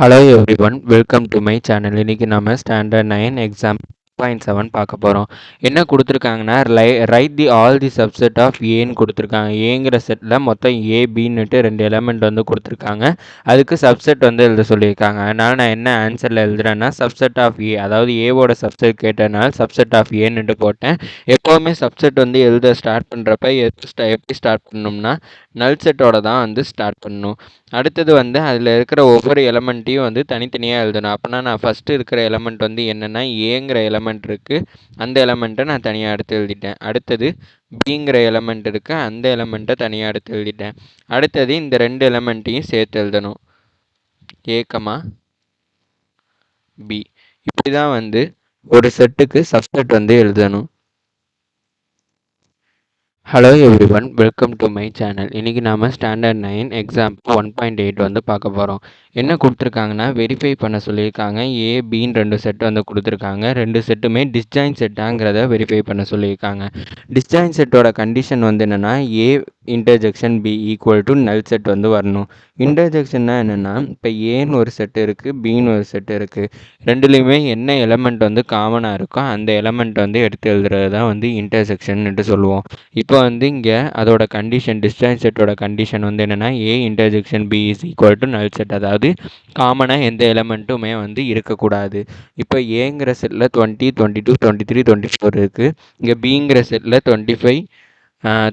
Hello everyone, welcome to my channel. இன்றைக்கி நம்ம standard 9 exam 7 பார்க்க போகிறோம். என்ன கொடுத்துருக்காங்கன்னா, write the all the subset of ஏன்னு கொடுத்துருக்காங்க. ஏங்கிற செட்டில் மொத்தம் ஏ பின்னுட்டு 2 எலமெண்ட் வந்து கொடுத்துருக்காங்க. அதுக்கு சப்செட் வந்து எழுத சொல்லியிருக்காங்க. அதனால் நான் என்ன ஆன்சரில் எழுதுறேன்னா, சப்செட் ஆஃப் ஏ, அதாவது ஏவோட சப்செட் கேட்டதுனால சப்செட் ஆஃப் ஏன்னுட்டு போட்டேன். எப்போவுமே சப்செட் வந்து எழுத ஸ்டார்ட் பண்ணுறப்ப எப்படி ஸ்டார்ட் பண்ணணும்னா, நல் செட்டோட தான் வந்து ஸ்டார்ட் பண்ணணும். அடுத்தது வந்து அதில் இருக்கிற ஒவ்வொரு எலமெண்ட்டையும் வந்து தனித்தனியாக எழுதணும். அப்படின்னா நான் ஃபஸ்ட்டு இருக்கிற எலமெண்ட் வந்து என்னென்னா ஏங்கிற எலமெண்ட் இருக்குது, அந்த எலமெண்ட்டை நான் தனியாக எடுத்து எழுதிட்டேன். அடுத்தது பிங்கிற எலமெண்ட் இருக்குது, அந்த எலமெண்ட்டை தனியாக எடுத்து எழுதிட்டேன். அடுத்தது இந்த 2 எலமெண்ட்டையும் சேர்த்து எழுதணும், ஏ கமா பி. இப்படி தான் வந்து ஒரு செட்டுக்கு சப்செட் வந்து எழுதணும். Hello everyone, welcome to my channel. இன்றைக்கி நாம் ஸ்டாண்டர்ட் 9 எக்ஸாம் 1.8 வந்து பார்க்க போகிறோம். என்ன கொடுத்துருக்காங்கன்னா, வெரிஃபை பண்ண சொல்லியிருக்காங்க. ஏ பின்னு 2 செட் வந்து கொடுத்துருக்காங்க. 2 செட்டுமே டிஸ்ஜாயின் செட்டாங்கிறத வெரிஃபை பண்ண சொல்லியிருக்காங்க. டிஸ்ஜாயின் செட்டோட கண்டிஷன் வந்து என்னென்னா, A intersection B equal to null set வந்து வரணும். இன்டர்ஜெக்ஷன்னா என்னென்னா, இப்போ ஏன்னு ஒரு செட்டு இருக்குது, பின்னு ஒரு செட்டு இருக்குது. ரெண்டுலேயுமே என்ன எலமெண்ட் வந்து காமனாக இருக்கோ அந்த எலமெண்ட் வந்து எடுத்து எழுதுறது தான் வந்து இன்டர்செக்ஷன்னுட்டு சொல்லுவோம். இப்போ வந்து இங்கே அதோட கண்டிஷன், டிஸ்டன்ஸ் செட்டோட கண்டிஷன் வந்து என்னென்னா, A intersection B is equal to null set, அதாவது காமனாக எந்த எலமெண்ட்டுமே வந்து இருக்கக்கூடாது. இப்போ ஏங்கிற செட்டில் 20, 22, 23, 24 இருக்குது. இங்கே பிங்கிற செட்டில் 25,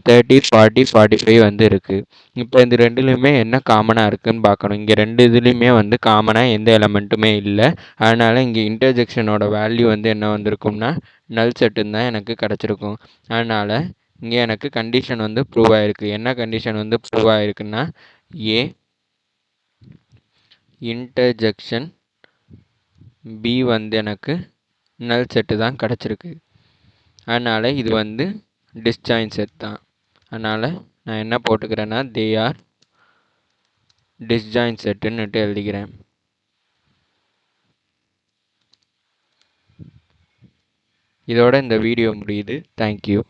30, 40, 45 வந்து இருக்குது. இப்போ இந்த ரெண்டுலேயுமே என்ன காமனாக இருக்குதுன்னு பார்க்கணும். இங்கே ரெண்டு இதுலேயுமே வந்து காமனாக எந்த எலமெண்ட்டுமே இல்லை. அதனால் இங்கே இன்டர்ஜெக்ஷனோட வேல்யூ வந்து என்ன வந்திருக்கும்னா நல் செட்டுன்னு தான் எனக்கு கிடச்சிருக்கும். அதனால் இங்கே எனக்கு கண்டிஷன் வந்து ப்ரூவ் ஆகிருக்கு. என்ன கண்டிஷன் வந்து ப்ரூவ் ஆகிருக்குன்னா, ஏ இன்டர்ஜெக்ஷன் பி வந்து எனக்கு நல் செட்டு தான் கிடச்சிருக்கு. அதனால் இது வந்து டிஸ்ஜாயின் செட் தான். அதனால் நான் என்ன போட்டுக்கிறேன்னா, தே ஆர் டிஸ்ஜாயின் செட்டுன்னுட்டு எழுதிக்கிறேன். இதோட இந்த வீடியோ முடியுது. தேங்க்யூ.